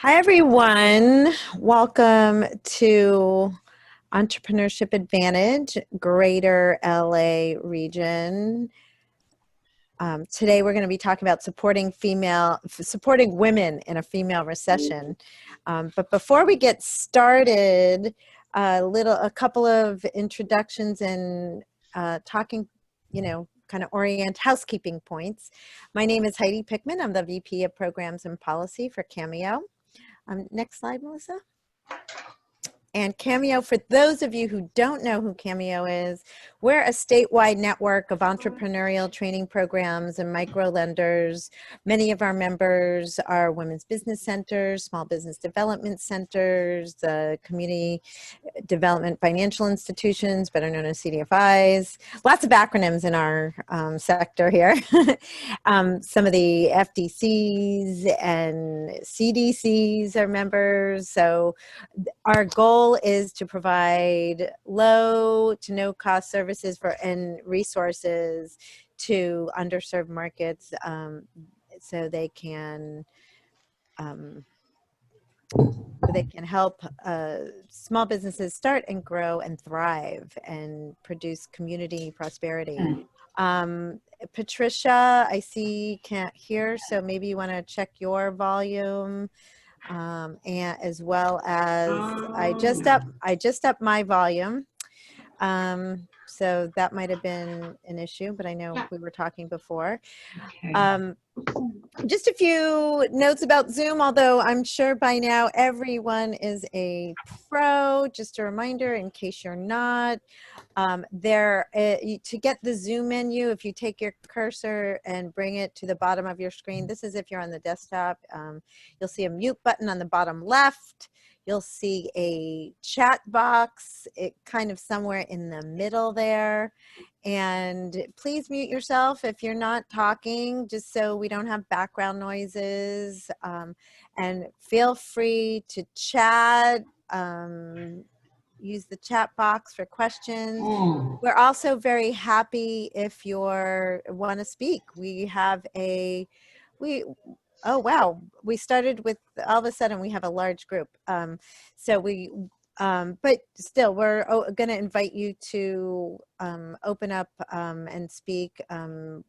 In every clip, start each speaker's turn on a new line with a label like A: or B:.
A: Hi, everyone. Welcome to Entrepreneurship Advantage, Greater LA region. Today, we're going to be talking about supporting women in a female recession. But before we get started, a couple of introductions and talking, kind of housekeeping points. My name is Heidi Pickman. I'm the VP of Programs and Policy for Cameo. Next slide, Melissa. And Cameo, for those of you who don't know who Cameo is, we're a statewide network of entrepreneurial training programs and micro lenders. Many of our members are women's business centers, small business development centers, community development financial institutions, better known as CDFIs. Lots of acronyms in our sector here. Some of the FDCs and CDCs are members. So our goal is to provide low to no cost services and resources to underserved markets so they can help small businesses start and grow and thrive and produce community prosperity. Patricia, I see can't hear, so maybe you want to check your volume. And as well as I just upped my volume. So that might have been an issue, but I know we were talking before. Okay. Just a few notes about Zoom, although I'm sure by now everyone is a pro. Just a reminder in case you're not. To get the Zoom menu, if you take your cursor and bring it to the bottom of your screen, this is if you're on the desktop, you'll see a mute button on the bottom left. You'll see a chat box, kind of somewhere in the middle there. And please mute yourself if you're not talking, just so we don't have background noises. And feel free to chat. Use the chat box for questions. We're also very happy if you want to speak. Oh wow, we started with, all of a sudden we have a large group. But still, we're going to invite you to open up and speak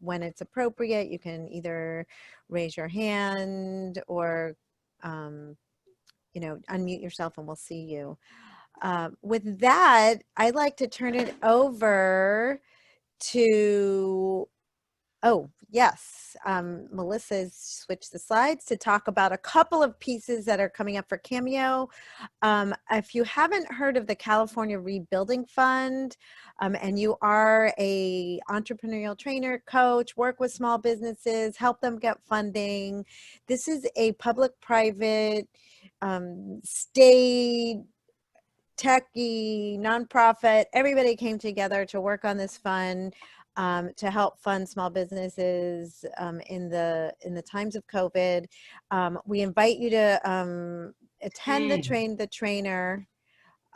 A: when it's appropriate. You can either raise your hand or, unmute yourself and we'll see you. With that, I'd like to turn it over to, Melissa's switched the slides to talk about a couple of pieces that are coming up for Cameo. If you haven't heard of the California Rebuilding Fund, and you are a entrepreneurial trainer, coach, work with small businesses, help them get funding, this is a public-private, state, techie, nonprofit, everybody came together to work on this fund to help fund small businesses in the times of COVID. We invite you to attend the Train the Trainer.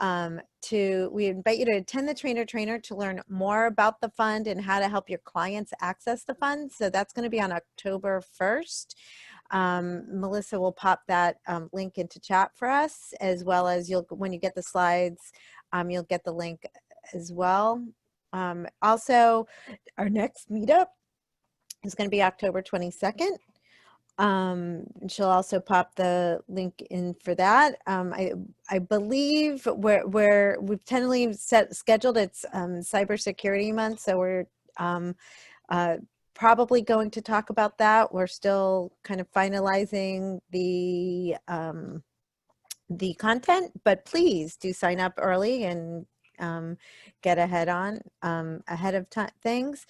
A: We invite you to attend the Trainer to learn more about the fund and how to help your clients access the fund. So that's going to be on October 1st. Melissa will pop that link into chat for us, as well as when you get the slides, you'll get the link as well. Also, our next meetup is going to be October 22nd. And she'll also pop the link in for that. I believe we've tentatively scheduled, it's Cybersecurity Month, so we're probably going to talk about that. We're still kind of finalizing the content, but please do sign up early and get ahead of things.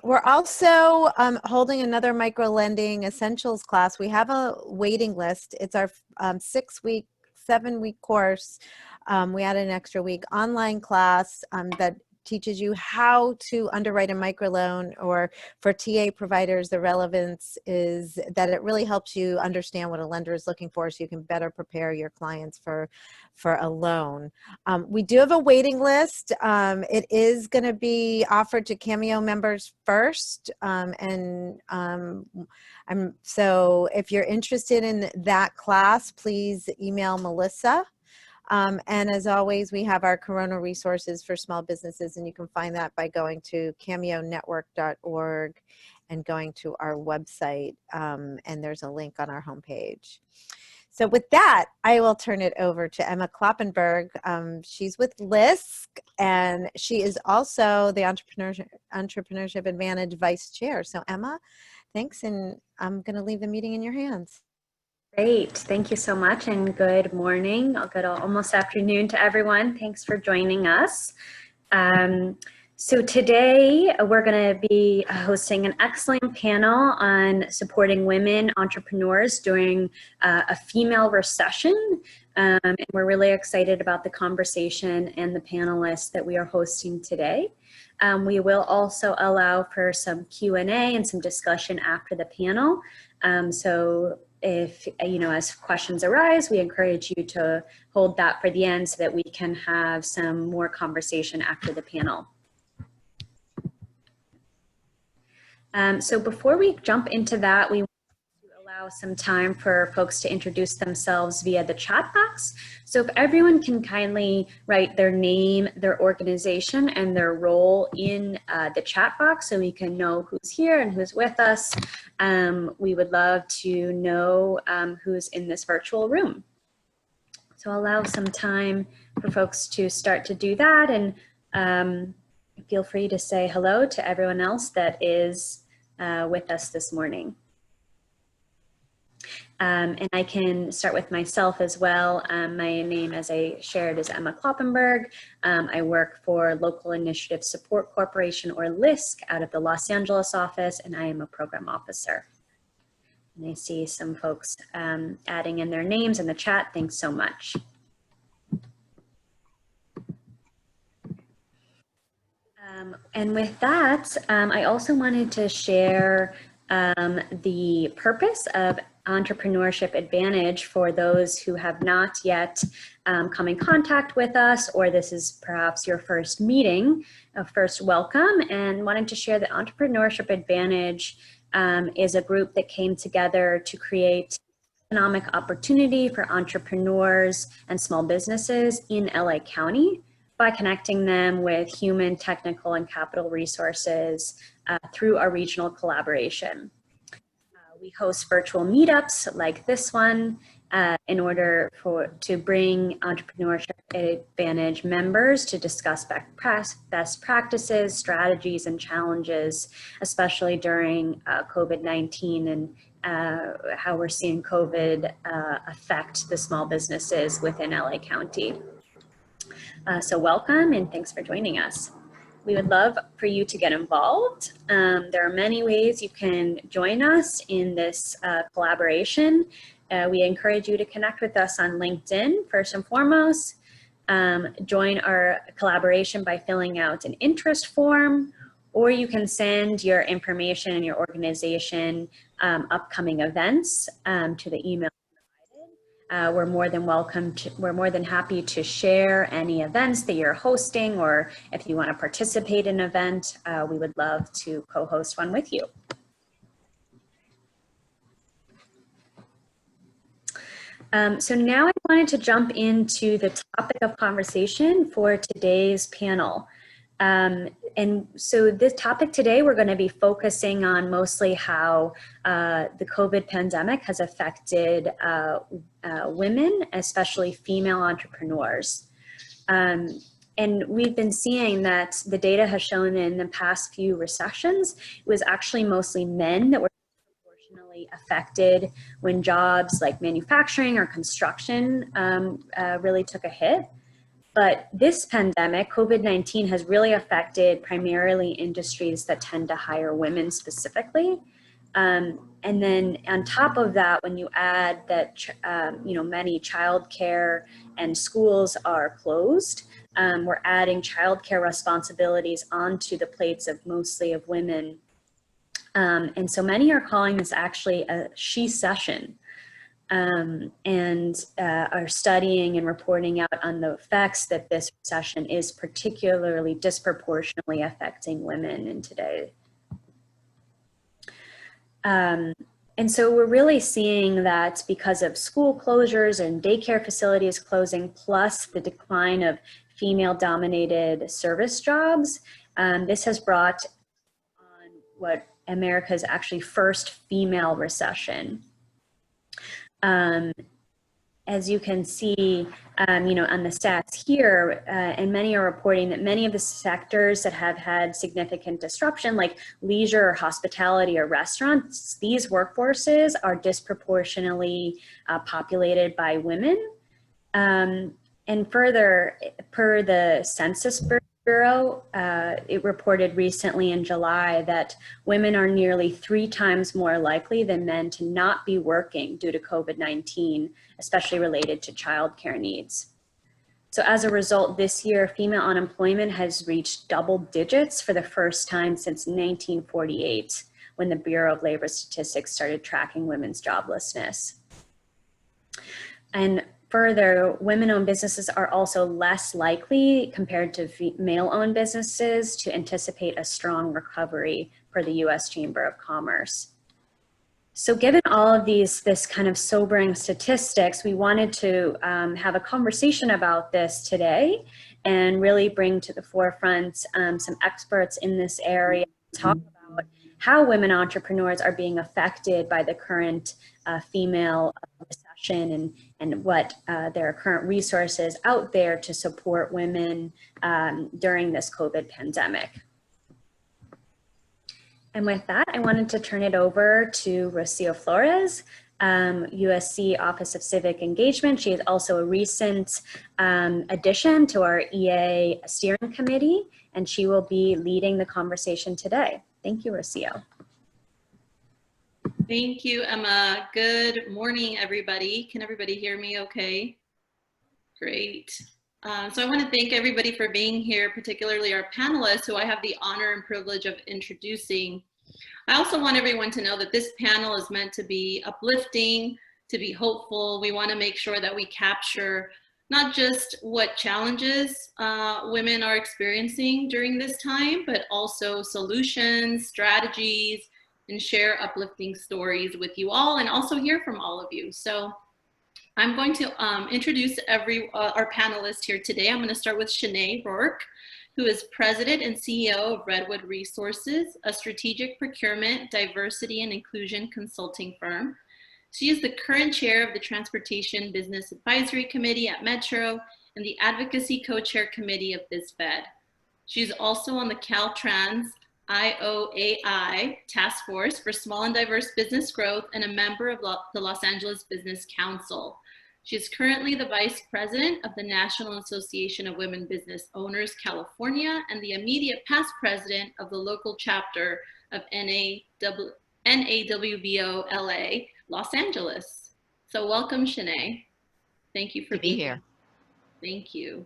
A: We're also holding another micro-lending essentials class. We have a waiting list. It's our 7-week course. We added an extra week online class that teaches you how to underwrite a microloan, or for TA providers, the relevance is that it really helps you understand what a lender is looking for so you can better prepare your clients for a loan. We do have a waiting list. It is going to be offered to Cameo members first. So if you're interested in that class, please email Melissa. And as always, we have our Corona resources for small businesses, and you can find that by going to cameonetwork.org and going to our website, and there's a link on our homepage. So with that, I will turn it over to Emma Kloppenberg. She's with LISC, and she is also the Entrepreneurship Advantage Vice Chair. So Emma, thanks, and I'm going to leave the meeting in your hands.
B: Great. Thank you so much, and good morning, good almost afternoon to everyone. Thanks for joining us. So today we're going to be hosting an excellent panel on supporting women entrepreneurs during a female recession. And we're really excited about the conversation and the panelists that we are hosting today. We will also allow for some Q&A and some discussion after the panel. So if, as questions arise, we encourage you to hold that for the end so that we can have some more conversation after the panel. So before we jump into that, we want to allow some time for folks to introduce themselves via the chat box. So if everyone can kindly write their name, their organization, and their role in the chat box so we can know who's here and who's with us. We would love to know who's in this virtual room. So I'll allow some time for folks to start to do that, and feel free to say hello to everyone else that is with us this morning. And I can start with myself as well. My name, as I shared, is Emma Kloppenberg. I work for Local Initiative Support Corporation, or LISC, out of the Los Angeles office, and I am a program officer. And I see some folks adding in their names in the chat. Thanks so much. And with that, I also wanted to share the purpose of Entrepreneurship Advantage for those who have not yet come in contact with us, or this is perhaps your first meeting, first welcome, and wanted to share that Entrepreneurship Advantage is a group that came together to create economic opportunity for entrepreneurs and small businesses in LA County by connecting them with human, technical, and capital resources through our regional collaboration. We host virtual meetups like this one in order to bring Entrepreneurship Advantage members to discuss best practices, strategies, and challenges, especially during COVID-19 and how we're seeing COVID affect the small businesses within LA County. So welcome, and thanks for joining us. We would love for you to get involved. There are many ways you can join us in this collaboration. We encourage you to connect with us on LinkedIn first and foremost. Join our collaboration by filling out an interest form, or you can send your information and your organization upcoming events to the email. We're more than happy to share any events that you're hosting, or if you want to participate in an event, we would love to co-host one with you. So now I wanted to jump into the topic of conversation for today's panel. And so this topic today, we're going to be focusing on mostly how the COVID pandemic has affected women, especially female entrepreneurs. And we've been seeing that the data has shown in the past few recessions, it was actually mostly men that were disproportionately affected when jobs like manufacturing or construction really took a hit. But this pandemic, COVID-19, has really affected primarily industries that tend to hire women specifically. And then on top of that, when you add that, many childcare and schools are closed, we're adding childcare responsibilities onto the plates of mostly of women. And so many are calling this actually a she-cession, and are studying and reporting out on the effects that this recession is particularly disproportionately affecting women in today. And so we're really seeing that because of school closures and daycare facilities closing, plus the decline of female-dominated service jobs, this has brought on what America's actually first female recession. As you can see, you know, on the stats here, and many are reporting that many of the sectors that have had significant disruption, like leisure or hospitality or restaurants, these workforces are disproportionately populated by women. And further, per the Census Bureau, it reported recently in July that women are nearly 3 times more likely than men to not be working due to COVID-19, especially related to childcare needs. So as a result, this year, female unemployment has reached double digits for the first time since 1948, when the Bureau of Labor Statistics started tracking women's joblessness. And further, women-owned businesses are also less likely compared to male-owned businesses to anticipate a strong recovery per the US Chamber of Commerce. So given all of this kind of sobering statistics, we wanted to have a conversation about this today and really bring to the forefront some experts in this area to talk about how women entrepreneurs are being affected by the current female recession and what there are current resources out there to support women during this COVID pandemic. And with that, I wanted to turn it over to Rocio Flores, USC Office of Civic Engagement. She is also a recent addition to our EA steering committee, and she will be leading the conversation today. Thank you, Rocio.
C: Thank you, Emma. Good morning, everybody. Can everybody hear me okay? Great. So I want to thank everybody for being here, particularly our panelists who I have the honor and privilege of introducing. I also want everyone to know that this panel is meant to be uplifting, to be hopeful. We want to make sure that we capture not just what challenges women are experiencing during this time, but also solutions, strategies, and share uplifting stories with you all and also hear from all of you. So I'm going to introduce our panelists here today. I'm going to start with Shanae Rourke, who is President and CEO of Redwood Resources, a strategic procurement, diversity, and inclusion consulting firm. She is the current chair of the Transportation Business Advisory Committee at Metro and the Advocacy Co-Chair Committee of BizFed. She's also on the Caltrans IOAI Task Force for Small and Diverse Business Growth and a member of the Los Angeles Business Council. She is currently the Vice President of the National Association of Women Business Owners, California, and the immediate past president of the local chapter of NAWBO LA, Los Angeles. So welcome, Shanae. Thank you for being here. Thank you.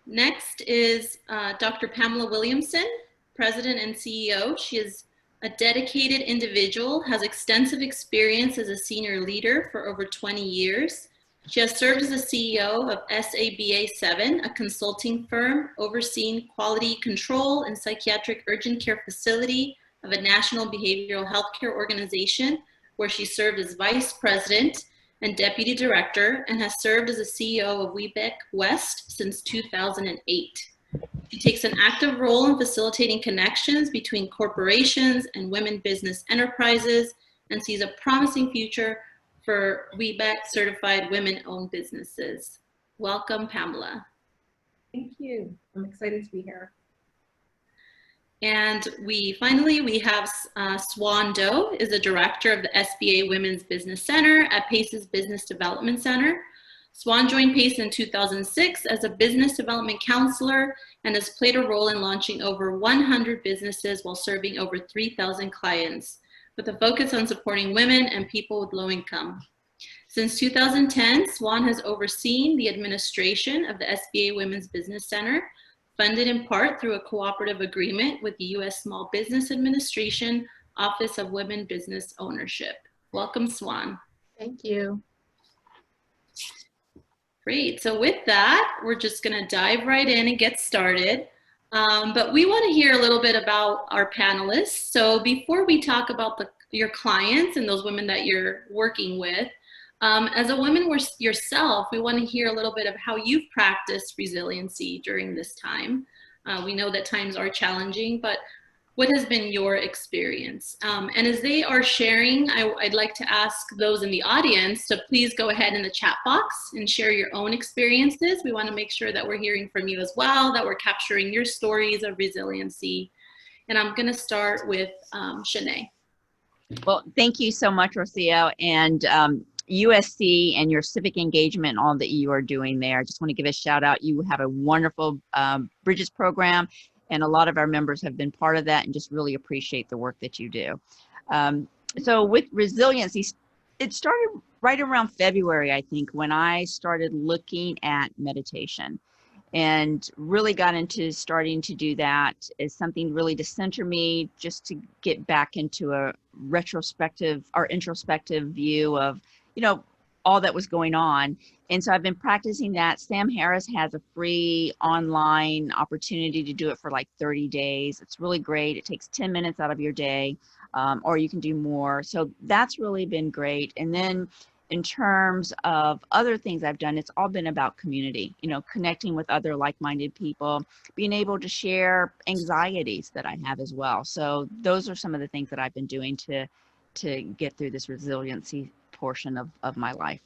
C: Next is Dr. Pamela Williamson, President and CEO. She is a dedicated individual, has extensive experience as a senior leader for over 20 years. She has served as the CEO of SABA7, a consulting firm overseeing quality control and psychiatric urgent care facility of a national behavioral health care organization, where she served as vice president and deputy director, and has served as the CEO of Webac West since 2008. She takes an active role in facilitating connections between corporations and women business enterprises and sees a promising future for Webac certified women-owned businesses. Welcome, Pamela.
D: Thank you. I'm excited to be here.
C: And finally, we have Swan Do, is the director of the SBA Women's Business Center at Pace's Business Development Center. Swan joined Pace in 2006 as a business development counselor and has played a role in launching over 100 businesses while serving over 3,000 clients, with a focus on supporting women and people with low income. Since 2010, Swan has overseen the administration of the SBA Women's Business Center, funded in part through a cooperative agreement with the U.S. Small Business Administration Office of Women Business Ownership. Welcome, Swan.
D: Thank you.
C: Great. So with that, we're just going to dive right in and get started. But we want to hear a little bit about our panelists. So before we talk about your clients and those women that you're working with, as a woman yourself, we want to hear a little bit of how you've practiced resiliency during this time. We know that times are challenging, but what has been your experience? And as they are sharing, I'd like to ask those in the audience to please go ahead in the chat box and share your own experiences. We want to make sure that we're hearing from you as well, that we're capturing your stories of resiliency. And I'm going to start with Shanae.
E: Well, thank you so much, Rocio, and USC and your civic engagement and all that you are doing there. I just want to give a shout out. You have a wonderful Bridges program, and a lot of our members have been part of that and just really appreciate the work that you do. So with resiliency, it started right around February, I think, when I started looking at meditation and really got into starting to do that as something really to center me, just to get back into a retrospective or introspective view of, you know, all that was going on. And so I've been practicing that. Sam Harris has a free online opportunity to do it for like 30 days. It's really great. It takes 10 minutes out of your day, or you can do more. So that's really been great. And then in terms of other things I've done, it's all been about community, you know, connecting with other like-minded people, being able to share anxieties that I have as well. So those are some of the things that I've been doing to get through this resiliency portion of my life.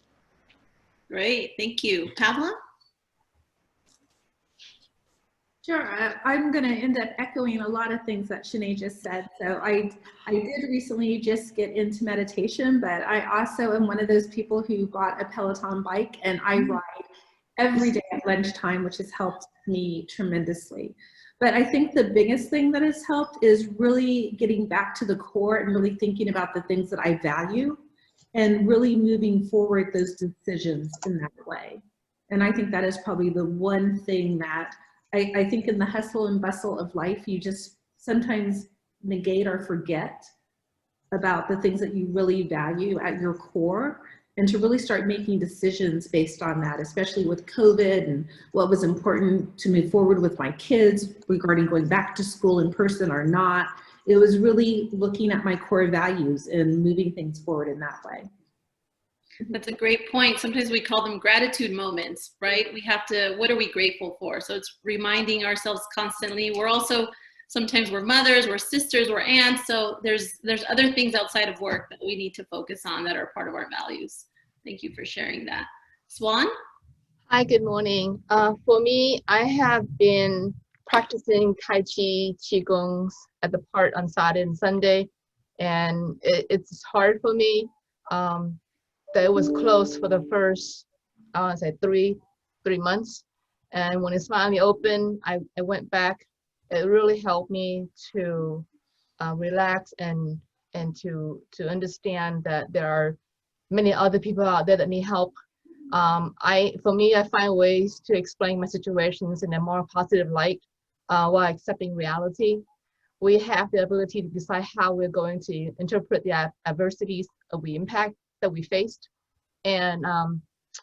C: Great, thank you. Pamela?
D: Sure, I'm going to end up echoing a lot of things that Shanae just said. So I did recently just get into meditation, but I also am one of those people who bought a Peloton bike, and I ride every day at lunchtime, which has helped me tremendously. But I think the biggest thing that has helped is really getting back to the core and really thinking about the things that I value and really moving forward those decisions in that way. And I think that is probably the one thing that I think in the hustle and bustle of life, you just sometimes negate or forget about the things that you really value at your core, and to really start making decisions based on that, especially with COVID and what was important to move forward with my kids regarding going back to school in person or not. It was really looking at my core values and moving things forward in that way.
C: That's a great point. Sometimes we call them gratitude moments, right? We have to, what are we grateful for? So it's reminding ourselves constantly. We're also, sometimes we're mothers, we're sisters, we're aunts. So there's other things outside of work that we need to focus on that are part of our values. Thank you for sharing that. Swan?
F: Hi, good morning. For me, I have been practicing Tai Chi, Qigong at the park on Saturday and Sunday, and it's hard for me. That it was closed for the first, I want to say three months. And when it's finally open, I went back. It really helped me to relax and to understand that there are many other people out there that need help. For me, I find ways to explain my situations in a more positive light while accepting reality. We have the ability to decide how we're going to interpret the adversities of the impact that we faced. And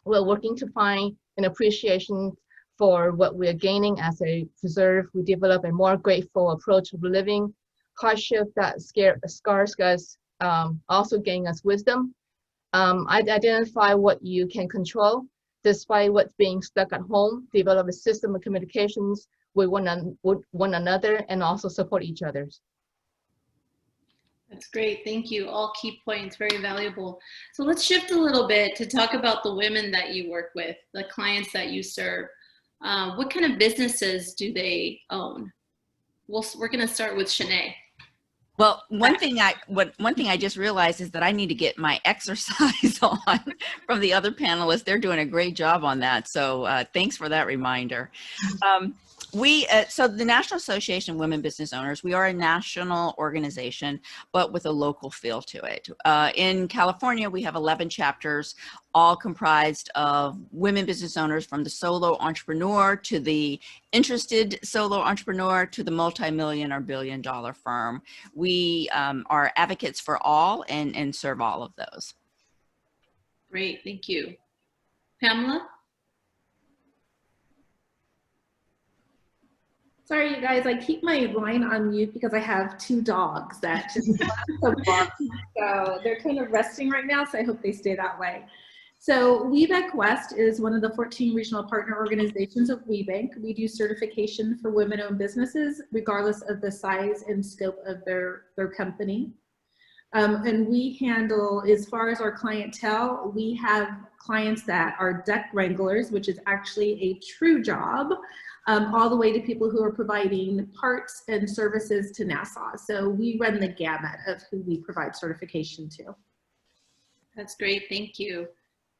F: we're working to find an appreciation for what we're gaining as a preserve. We develop a more grateful approach of living. Hardship that scars us also gain us wisdom. Identify what you can control despite what's being stuck at home. Develop a system of communications with one another and also support each other.
C: That's great. Thank you. All key points, very valuable. So let's shift a little bit to talk about the women that you work with, the clients that you serve. What kind of businesses do they own? We're going to start with Shanae.
E: Well, one thing I just realized is that I need to get my exercise on from the other panelists. They're doing a great job on that. So thanks for that reminder. So the National Association of Women Business Owners, we are a national organization, but with a local feel to it. In California, we have 11 chapters, all comprised of women business owners, from the solo entrepreneur to the interested solo entrepreneur to the multi-million or billion-dollar firm. We are advocates for all and serve all of those.
C: Great, thank you. Pamela?
D: Sorry, you guys, I keep my line on mute because I have 2 dogs that just love to bark. So they're kind of resting right now, so I hope they stay that way. So Webac West is one of the 14 regional partner organizations of WeBank. We do certification for women-owned businesses, regardless of the size and scope of their company. And we handle, as far as our clientele, we have clients that are deck wranglers, which is actually a true job, all the way to people who are providing parts and services to NASA. So we run the gamut of who we provide certification to.
C: That's great, thank you.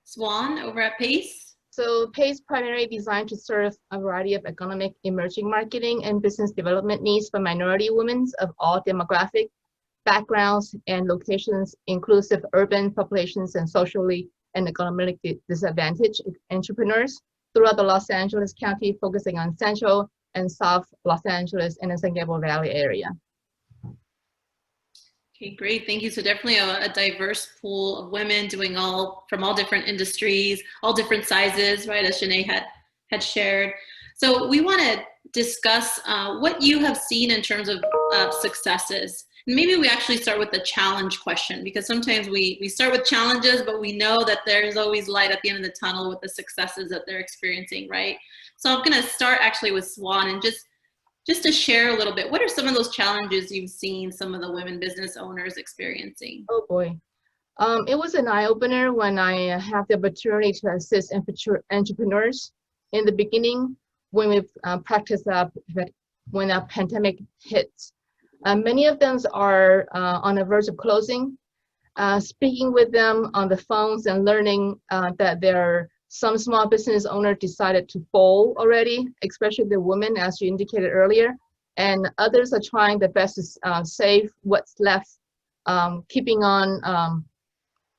C: Swan, over at PACE.
F: So PACE primarily designed to serve a variety of economic emerging marketing and business development needs for minority women of all demographic backgrounds and locations, inclusive urban populations and socially and economically disadvantaged entrepreneurs throughout the Los Angeles County, focusing on Central and South Los Angeles and the San Gabriel Valley area.
C: Okay, great, thank you. So definitely a diverse pool of women doing from all different industries, all different sizes, right, as Shanae had shared. So we want to discuss what you have seen in terms of successes. Maybe we actually start with the challenge question, because sometimes we start with challenges, but we know that there's always light at the end of the tunnel with the successes that they're experiencing, right? So I'm going to start actually with Swan, and just to share a little bit, what are some of those challenges you've seen some of the women business owners experiencing?
F: Oh boy. It was an eye-opener when I had the opportunity to assist entrepreneurs in the beginning when we practiced when a pandemic hits. Many of them are on the verge of closing. Speaking with them on the phones and learning that some small business owner decided to fold already, especially the women, as you indicated earlier, and others are trying their best to save what's left, keeping on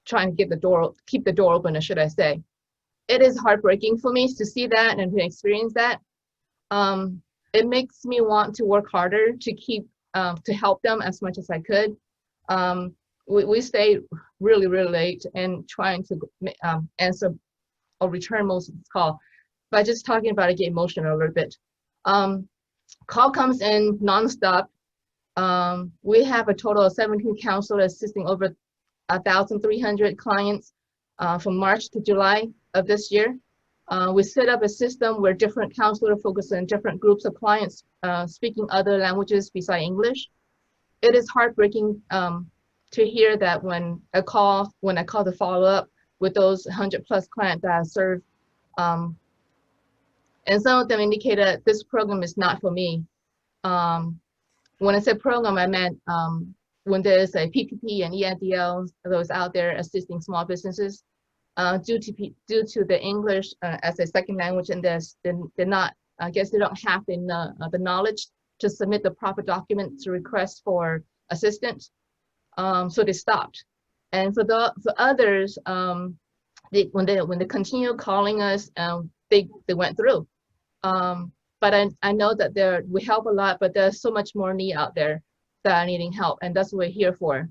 F: trying to keep the door open, or should I say. It is heartbreaking for me to see that and to experience that. It makes me want to work harder to help them as much as I could. We stayed really, really late and trying to answer or return most of the call. But just talking about it, get emotional a little bit. Call comes in nonstop. We have a total of 17 counselors assisting over 1,300 clients from March to July of this year. We set up a system where different counselors focus on different groups of clients speaking other languages besides English. It is heartbreaking to hear that when I call to follow up with those 100+ clients that I serve, and some of them indicated this program is not for me. When I said program, I meant when there's a PPP and EIDL, those out there assisting small businesses. Due to the English as a second language, and they're not, I guess they don't have the knowledge to submit the proper document to request for assistance, so they stopped. And for others, when they continue calling us, they went through. But I know that we help a lot, but there's so much more need out there that are needing help, and that's what we're here for.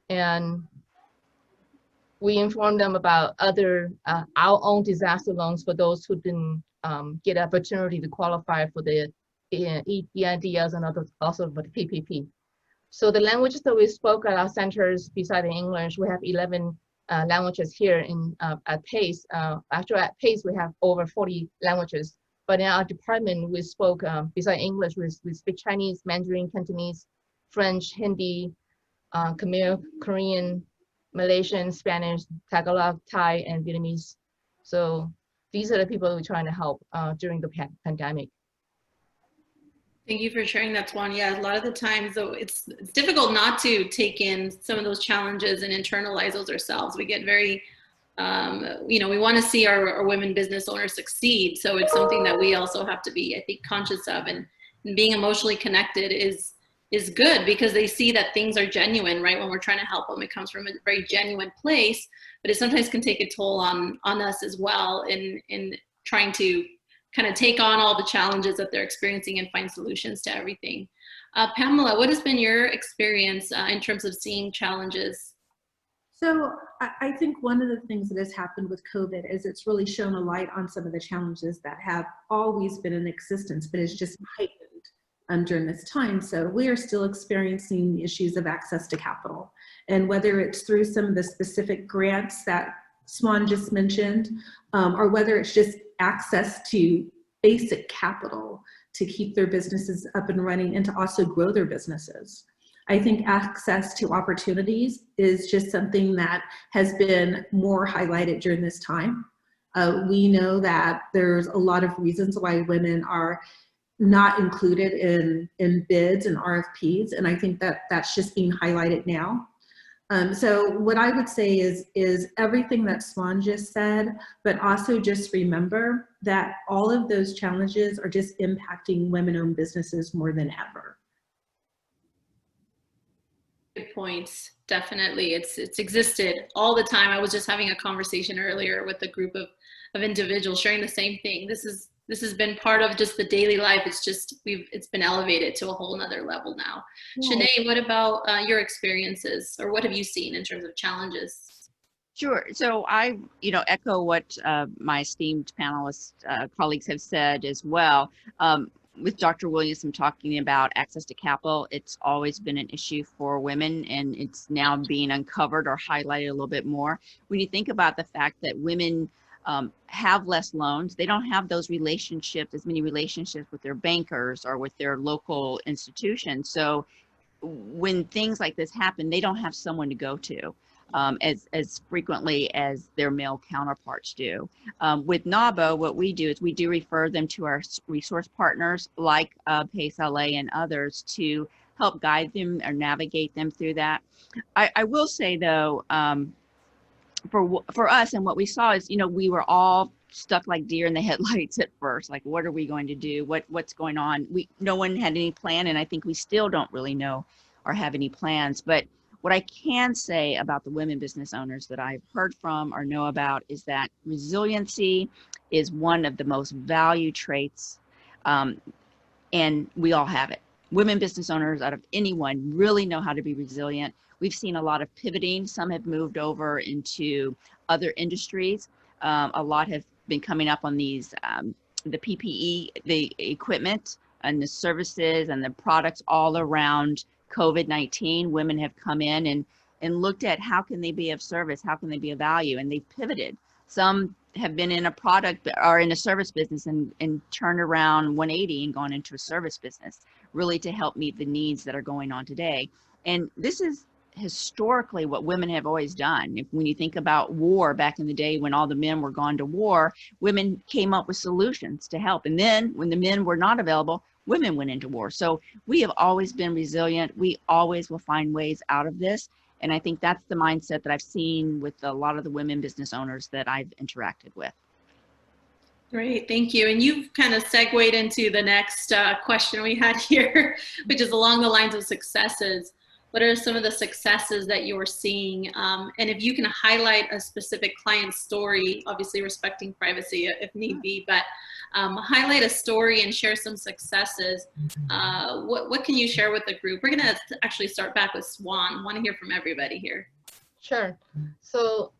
F: And we inform them about our own disaster loans for those who didn't get an opportunity to qualify for the EIDLs and also for the PPP. So the languages that we spoke at our centers, beside the English, we have 11 languages here at PACE. Actually, at PACE, we have over 40 languages. But in our department, we spoke, beside English, we speak Chinese, Mandarin, Cantonese, French, Hindi, Khmer, Korean, Malaysian, Spanish, Tagalog, Thai, and Vietnamese. So these are the people we're trying to help during the pandemic.
C: Thank you for sharing that, Swan. Yeah, a lot of the times, though, it's difficult not to take in some of those challenges and internalize those ourselves. We get very you know, we want to see our women business owners succeed. So it's something that we also have to be, I think, conscious of, and being emotionally connected is good because they see that things are genuine, right? When we're trying to help them, it comes from a very genuine place, but it sometimes can take a toll on us as well in trying to kind of take on all the challenges that they're experiencing and find solutions to everything. Pamela, what has been your experience in terms of seeing challenges?
D: So I think one of the things that has happened with COVID is it's really shown a light on some of the challenges that have always been in existence, but it's just heightened during this time. So we are still experiencing issues of access to capital. And whether it's through some of the specific grants that Swan just mentioned, or whether it's just access to basic capital to keep their businesses up and running and to also grow their businesses. I think access to opportunities is just something that has been more highlighted during this time. We know that there's a lot of reasons why women are not included in bids and RFPs, and I think that that's just being highlighted now. So what I would say is everything that Swan just said, but also just remember that all of those challenges are just impacting women-owned businesses more than ever.
C: Good points. Definitely. It's existed all the time. I was just having a conversation earlier with a group of individuals sharing the same thing. This has been part of just the daily life. It's just, it's been elevated to a whole nother level now. Yeah. Shanae, what about your experiences, or what have you seen in terms of challenges?
E: Sure. So I, echo what my esteemed panelist colleagues have said as well. With Dr. Williamson talking about access to capital, it's always been an issue for women, and it's now being uncovered or highlighted a little bit more. When you think about the fact that women have less loans, they don't have those relationships, as many relationships with their bankers or with their local institutions. So when things like this happen, they don't have someone to go to as frequently as their male counterparts do. With NABO, what we do is we do refer them to our resource partners like PACE LA and others to help guide them or navigate them through that. I will say though, for us, and what we saw is, we were all stuck like deer in the headlights at first. Like, what are we going to do? What's going on? No one had any plan, and I think we still don't really know or have any plans. But what I can say about the women business owners that I've heard from or know about is that resiliency is one of the most valued traits, and we all have it. Women business owners, out of anyone, really know how to be resilient. We've seen a lot of pivoting. Some have moved over into other industries. A lot have been coming up on these, the PPE, the equipment and the services and the products all around COVID-19. Women have come in and looked at how can they be of service, how can they be of value, and they've pivoted. Some have been in a product or in a service business and turned around 180 and gone into a service business, really to help meet the needs that are going on today. And this is historically what women have always done. When you think about war back in the day, when all the men were gone to war, women came up with solutions to help. And then when the men were not available, women went into war. So we have always been resilient. We always will find ways out of this. And I think that's the mindset that I've seen with a lot of the women business owners that I've interacted with.
C: Great, thank you. And you've kind of segued into the next question we had here, which is along the lines of successes. What are some of the successes that you're seeing? And if you can highlight a specific client story, obviously respecting privacy if need be, but highlight a story and share some successes. What can you share with the group? We're gonna actually start back with Swan. I want to hear from everybody here. Sure.
F: So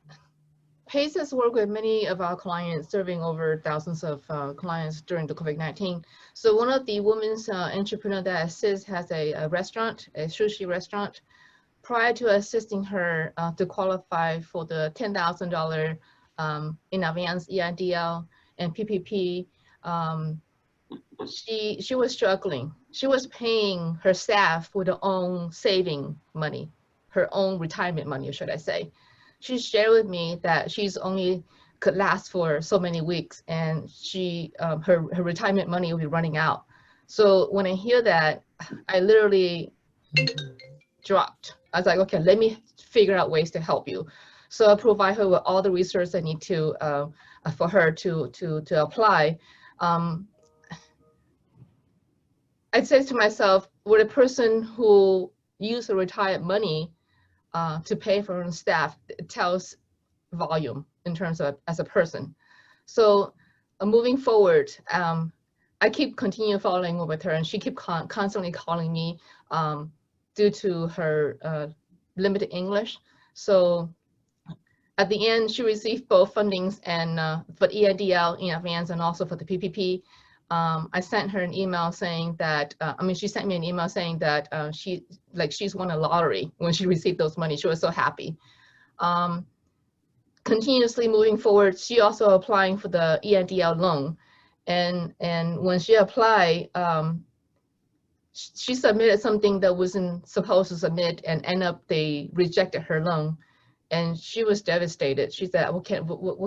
F: PACE has worked with many of our clients, serving over thousands of clients during the COVID-19. So one of the women's entrepreneurs that assists has a restaurant, a sushi restaurant. Prior to assisting her to qualify for the $10,000 in advance EIDL and PPP, she was struggling. She was paying her staff with her own saving money, her own retirement money, should I say. She shared with me that she's only could last for so many weeks, and she her retirement money will be running out. So when I hear that, I literally dropped. I was like, okay, let me figure out ways to help you. So I provide her with all the resources I need to for her to apply. I say to myself, would a person who use the retired money to pay for her own staff, it tells volume in terms of as a person. So moving forward, I continue following up with her, and she keep constantly calling me due to her limited English. So at the end, she received both fundings and for EIDL in advance and also for the PPP. I sent her an email saying that, she sent me an email saying that she's won a lottery when she received those money. She was so happy. Continuously moving forward, she also applying for the EIDL loan. And when she applied, she submitted something that wasn't supposed to submit, and end up they rejected her loan. And she was devastated. She said, what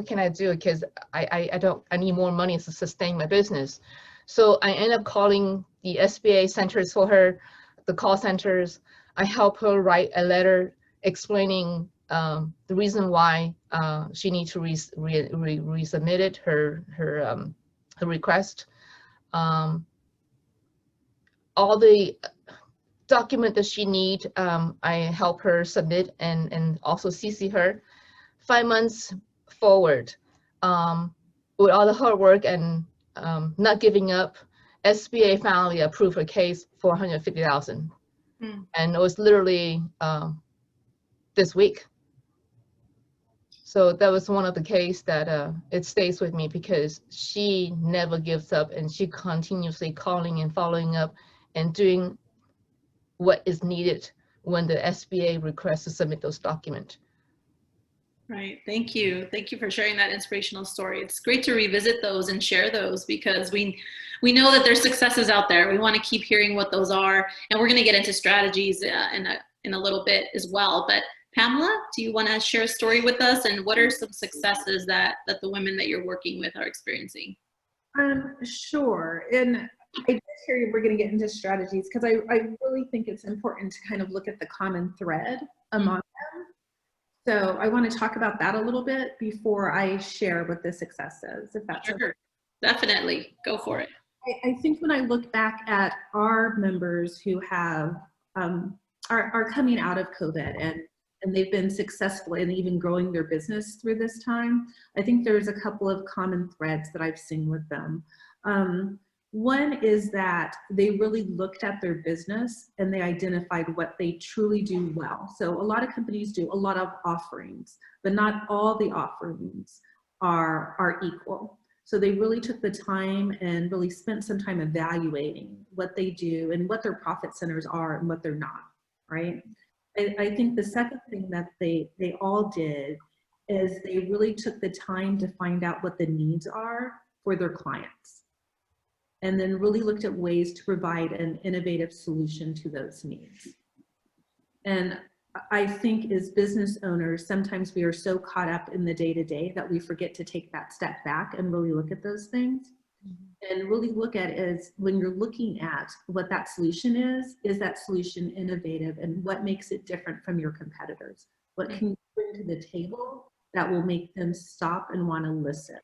F: can I do? Because I need more money to sustain my business. So I ended up calling the SBA centers for her, the call centers. I helped her write a letter explaining the reason why she needs to resubmit her request. All the document that she need, I help her submit and also CC her. 5 months forward, with all the hard work and not giving up, SBA finally approved her case for $150,000, and it was literally this week. So that was one of the cases that it stays with me, because she never gives up, and she continuously calling and following up and doing what is needed when the SBA requests to submit those documents.
C: Right. Thank you. Thank you for sharing that inspirational story. It's great to revisit those and share those, because we know that there's successes out there. We want to keep hearing what those are, and we're going to get into strategies in a little bit as well. But Pamela, do you want to share a story with us, and what are some successes that the women that you're working with are experiencing?
D: Sure. And I did hear you, we're going to get into strategies, because I really think it's important to kind of look at the common thread among them. So I want to talk about that a little bit before I share what the success is, if that's
C: sure.
D: okay.
C: Definitely. Go for it.
D: I think when I look back at our members who have are coming out of COVID and they've been successful in even growing their business through this time, I think there's a couple of common threads that I've seen with them. One is that they really looked at their business and they identified what they truly do well. So a lot of companies do a lot of offerings, but not all the offerings are equal. So they really took the time and really spent some time evaluating what they do and what their profit centers are and what they're not, right? I think the second thing that they all did is they really took the time to find out what the needs are for their clients, and then really looked at ways to provide an innovative solution to those needs. And I think as business owners, sometimes we are so caught up in the day-to-day that we forget to take that step back and really look at those things. And really look at is, when you're looking at what that solution is that solution innovative, and what makes it different from your competitors? What can you bring to the table that will make them stop and want to listen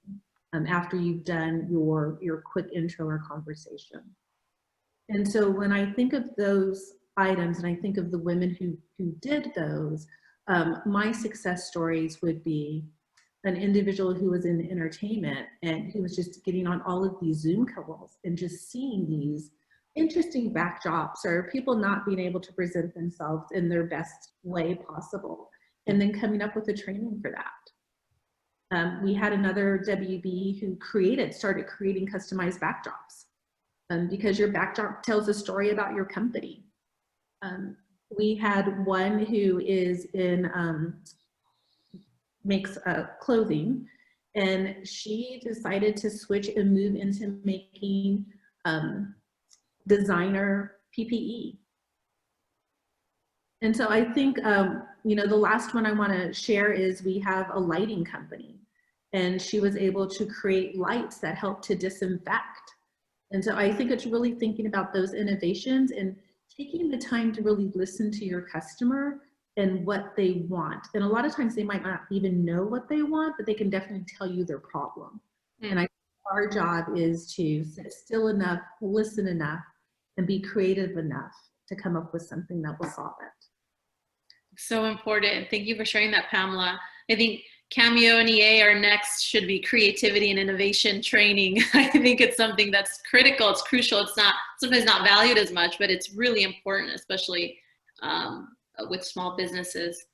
D: after you've done your quick intro or conversation? And so when I think of those items and I think of the women who did those, my success stories would be an individual who was in entertainment and who was just getting on all of these Zoom calls and just seeing these interesting backdrops or people not being able to present themselves in their best way possible, and then coming up with a training for that. We had another WB who started creating customized backdrops because your backdrop tells a story about your company. We had one who is makes clothing, and she decided to switch and move into making designer PPE. And so I think, the last one I want to share is we have a lighting company, and she was able to create lights that help to disinfect. And so I think it's really thinking about those innovations and taking the time to really listen to your customer and what they want. And a lot of times they might not even know what they want, but they can definitely tell you their problem. And I think our job is to sit still enough, listen enough, and be creative enough to come up with something that will solve it.
C: So important. Thank you for sharing that, Pamela. I think Cameo and EA are next should be creativity and innovation training. I think it's something that's critical. It's crucial. It's not sometimes not valued as much, but it's really important, especially with small businesses.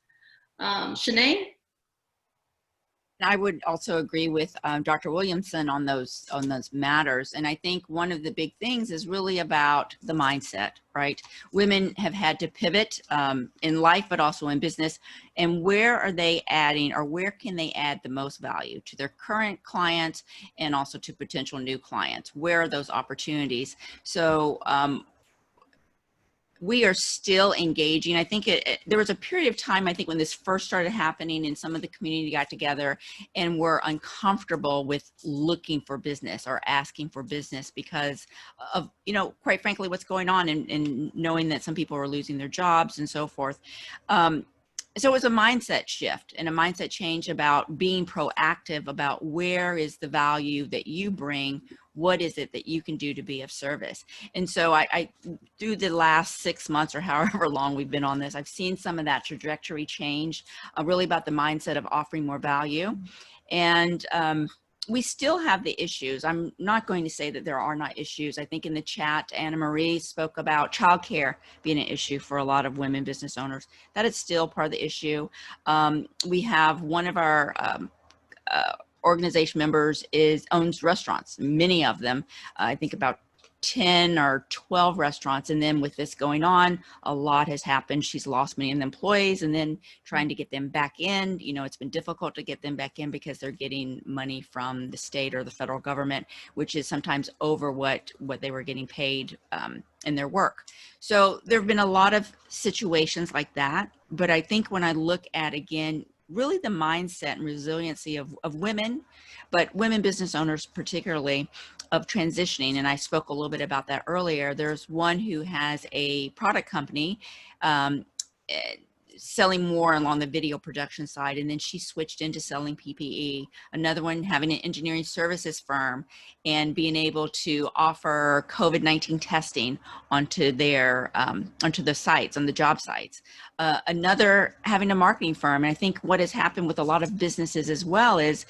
C: Shanae?
E: I would also agree with Dr. Williamson on those matters. And I think one of the big things is really about the mindset, right? Women have had to pivot in life, but also in business. And where are they adding, or where can they add the most value to their current clients and also to potential new clients? Where are those opportunities? So we are still engaging. I think there was a period of time, I think, when this first started happening and some of the community got together and were uncomfortable with looking for business or asking for business because of, quite frankly, what's going on and knowing that some people are losing their jobs and so forth. So it was a mindset shift and a mindset change about being proactive about where is the value that you bring. What is it that you can do to be of service? And so I through the last 6 months or however long we've been on this, I've seen some of that trajectory change, really about the mindset of offering more value. And we still have the issues. I'm not going to say that there are not issues. I think in the chat, Anna Marie spoke about childcare being an issue for a lot of women business owners. That is still part of the issue. We have one of our organization members owns restaurants, many of them, I think about 10 or 12 restaurants. And then with this going on, a lot has happened. She's lost many of the employees, and then trying to get them back in, it's been difficult to get them back in because they're getting money from the state or the federal government, which is sometimes over what they were getting paid in their work. So there've been a lot of situations like that. But I think when I look at, again, really the mindset and resiliency of women, but women business owners particularly, of transitioning. And I spoke a little bit about that earlier. There's one who has a product company selling more along the video production side, and then she switched into selling PPE. Another one having an engineering services firm and being able to offer COVID-19 testing onto the sites, on the job sites. Another having a marketing firm. And I think what has happened with a lot of businesses as well is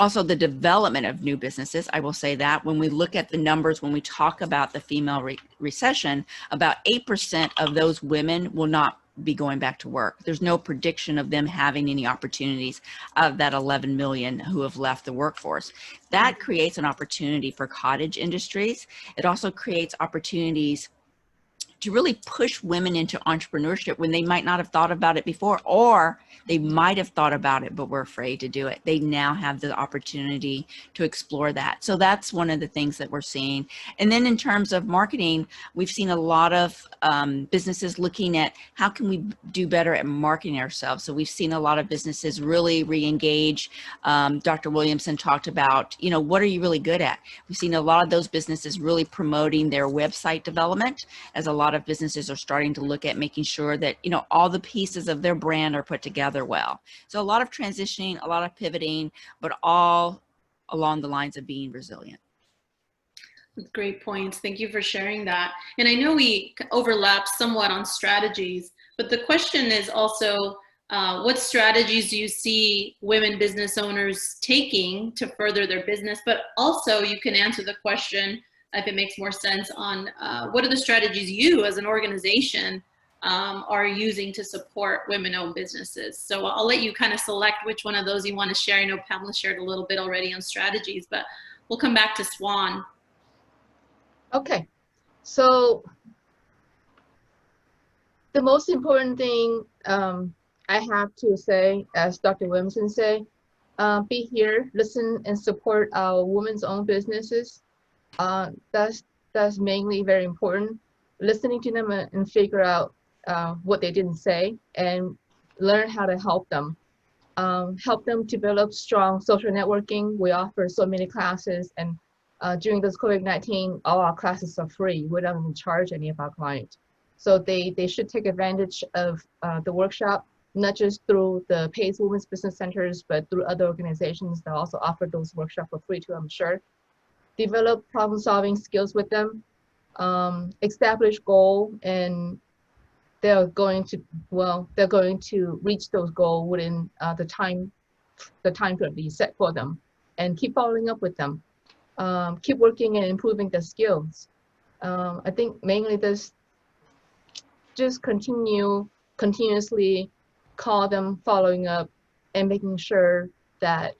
E: also the development of new businesses. I will say that when we look at the numbers, when we talk about the female recession, about 8% of those women will not be going back to work. There's no prediction of them having any opportunities out of that 11 million who have left the workforce. That creates an opportunity for cottage industries. It also creates opportunities to really push women into entrepreneurship when they might not have thought about it before, or they might have thought about it but were afraid to do it. They now have the opportunity to explore that. So that's one of the things that we're seeing. And then in terms of marketing, we've seen a lot of businesses looking at how can we do better at marketing ourselves. So we've seen a lot of businesses really re-engage. Dr. Williamson talked about, what are you really good at? We've seen a lot of those businesses really promoting their website development, as a lot of businesses are starting to look at making sure that, all the pieces of their brand are put together well. So a lot of transitioning, a lot of pivoting, but all along the lines of being resilient.
C: Great points. Thank you for sharing that. And I know we overlap somewhat on strategies, but the question is also, what strategies do you see women business owners taking to further their business? But also you can answer the question, if it makes more sense, on what are the strategies you as an organization are using to support women-owned businesses. So I'll let you kind of select which one of those you want to share. I know Pamela shared a little bit already on strategies, but we'll come back to Swan.
F: Okay, so the most important thing I have to say, as Dr. Williamson said, be here, listen, and support our women's owned businesses. That's mainly very important. Listening to them and figure out what they didn't say and learn how to help them. Help them develop strong social networking. We offer so many classes, and during this COVID-19, all our classes are free. We don't even charge any of our clients. So they should take advantage of the workshop, not just through the PACE Women's Business Centers, but through other organizations that also offer those workshops for free too, I'm sure. Develop problem-solving skills with them, establish goal, and they're going to reach those goals within the time frame be set for them, and keep following up with them. Keep working and improving the skills. I think mainly this, just continuously call them, following up, and making sure that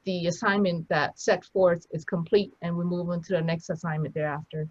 F: the assignment that set forth is complete, and we move on to the next assignment thereafter.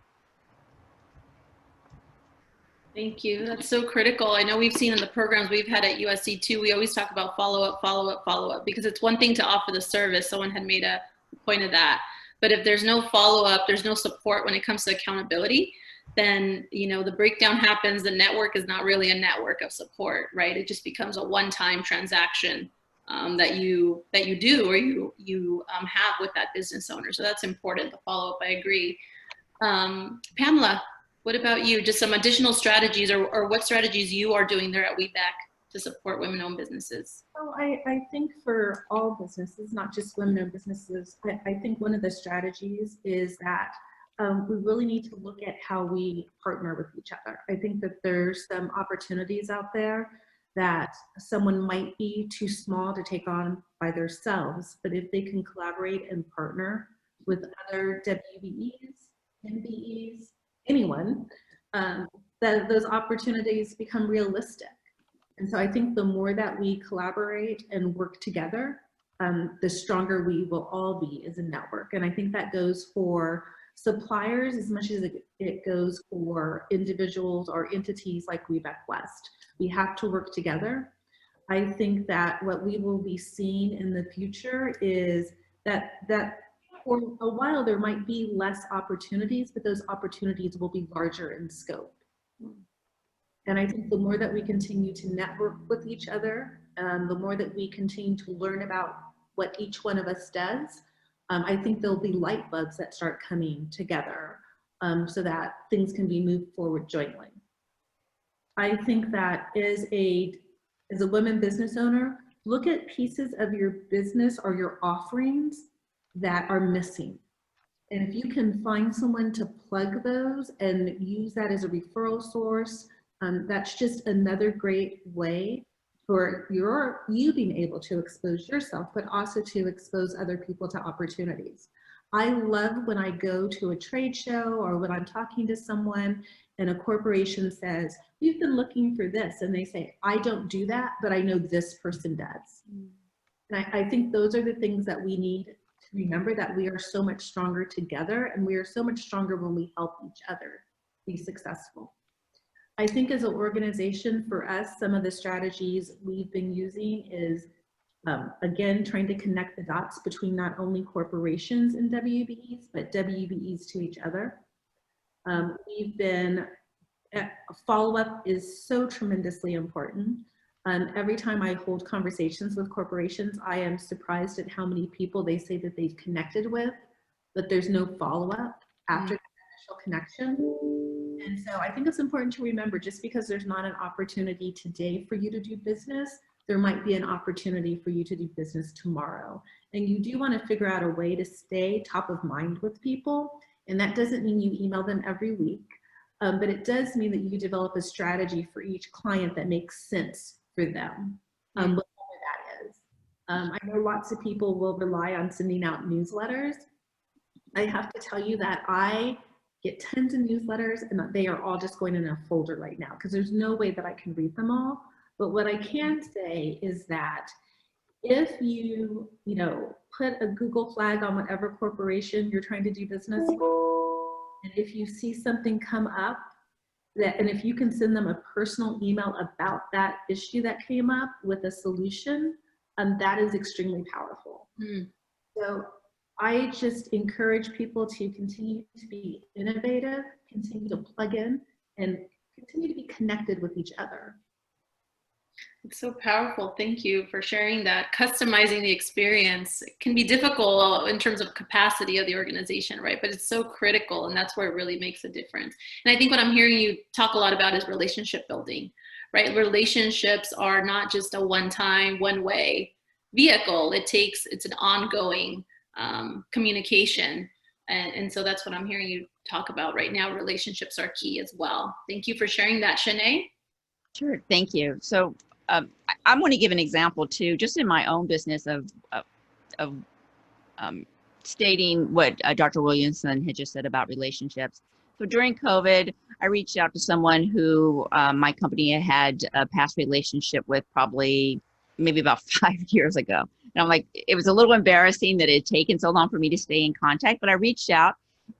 C: Thank you. That's so critical. I know we've seen in the programs we've had at USC too, we always talk about follow up, because it's one thing to offer the service. Someone had made a point of that. But if there's no follow up, there's no support when it comes to accountability, then, you know, the breakdown happens. The network is not really a network of support, right? It just becomes a one-time transaction that you do, or you have with that business owner. So that's important, the follow up. I agree. Pamela, what about you? Just some additional strategies, or what strategies you are doing there at Webac to support women-owned businesses?
D: Well, I think for all businesses, not just women-owned businesses, I think one of the strategies is that we really need to look at how we partner with each other. I think that there's some opportunities out there that someone might be too small to take on by themselves, but if they can collaborate and partner with other WBEs, MBEs, anyone, that those opportunities become realistic. And so I think the more that we collaborate and work together, the stronger we will all be as a network. And I think that goes for suppliers as much as it goes for individuals or entities like Webac West. We have to work together. I think that what we will be seeing in the future is that for a while there might be less opportunities, but those opportunities will be larger in scope. And I think the more that we continue to network with each other, the more that we continue to learn about what each one of us does, I think there'll be light bulbs that start coming together so that things can be moved forward jointly. I think that as a women business owner, look at pieces of your business or your offerings that are missing. And if you can find someone to plug those and use that as a referral source, that's just another great way for you being able to expose yourself, but also to expose other people to opportunities. I love when I go to a trade show or when I'm talking to someone and a corporation says, we've been looking for this. And they say, I don't do that, but I know this person does. And I think those are the things that we need to remember, that we are so much stronger together, and we are so much stronger when we help each other be successful. I think as an organization, for us, some of the strategies we've been using is, again, trying to connect the dots between not only corporations and WBEs, but WBEs to each other. Follow-up is so tremendously important. Every time I hold conversations with corporations, I am surprised at how many people they say that they've connected with, but there's no follow-up after the initial connection. And so I think it's important to remember, just because there's not an opportunity today for you to do business, there might be an opportunity for you to do business tomorrow. And you do want to figure out a way to stay top of mind with people. And that doesn't mean you email them every week, but it does mean that you develop a strategy for each client that makes sense for them, whatever that is. I know lots of people will rely on sending out newsletters. I have to tell you that I get tons of newsletters, and they are all just going in a folder right now because there's no way that I can read them all. But what I can say is that if you put a Google flag on whatever corporation you're trying to do business with, and if you see something come up, and if you can send them a personal email about that issue that came up with a solution, that is extremely powerful. So I just encourage people to continue to be innovative, continue to plug in, and continue to be connected with each other.
C: It's so powerful. Thank you for sharing that. Customizing the experience can be difficult in terms of capacity of the organization, right? But it's so critical, and that's where it really makes a difference. And I think what I'm hearing you talk a lot about is relationship building, right? Relationships are not just a one-time, one-way vehicle. It's an ongoing communication. And so that's what I'm hearing you talk about right now. Relationships are key as well. Thank you for sharing that, Shanae.
E: Sure, thank you. So I'm going to give an example too, just in my own business of stating what Dr. Williamson had just said about relationships. So during COVID, I reached out to someone who my company had a past relationship with probably maybe about 5 years ago. And I'm like, it was a little embarrassing that it had taken so long for me to stay in contact, but I reached out,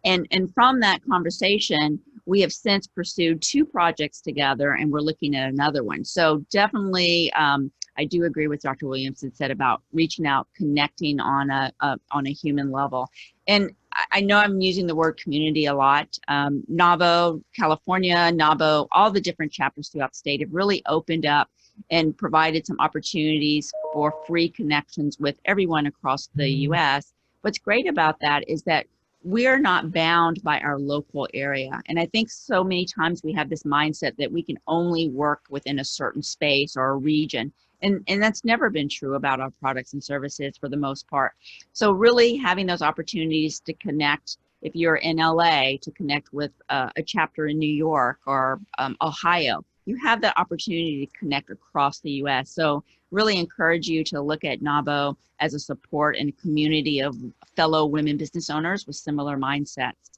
E: and from that conversation, we have since pursued 2 projects together, and we're looking at another one. So definitely, I do agree with Dr. Williamson said about reaching out, connecting on a human level. And I know I'm using the word community a lot. NAVO, California, NAVO, all the different chapters throughout the state have really opened up and provided some opportunities for free connections with everyone across the U.S. What's great about that is that we're not bound by our local area. And I think so many times we have this mindset that we can only work within a certain space or a region. And that's never been true about our products and services for the most part. So really having those opportunities to connect, if you're in LA, to connect with a chapter in New York or Ohio, you have the opportunity to connect across the US. So really encourage you to look at NAVO as a support and community of fellow women business owners with similar mindsets.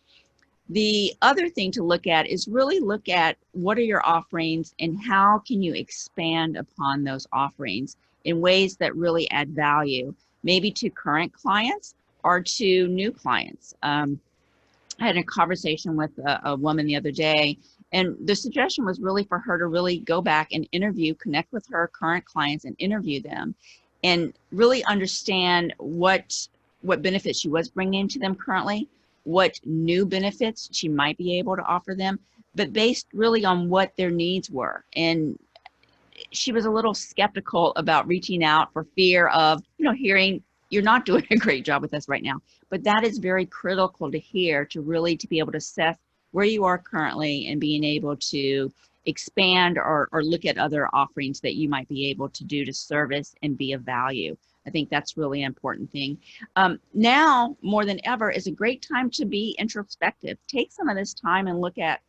E: The other thing to look at is really look at what are your offerings and how can you expand upon those offerings in ways that really add value, maybe to current clients or to new clients. I had a conversation with a woman the other day, and the suggestion was really for her to really go back and connect with her current clients and interview them and really understand what benefits she was bringing to them currently, what new benefits she might be able to offer them, but based really on what their needs were. And she was a little skeptical about reaching out for fear of, hearing, you're not doing a great job with us right now. But that is very critical to hear, to be able to assess where you are currently and being able to expand or look at other offerings that you might be able to do to service and be of value. I think that's really an important thing. Now, more than ever, is a great time to be introspective. Take some of this time and look at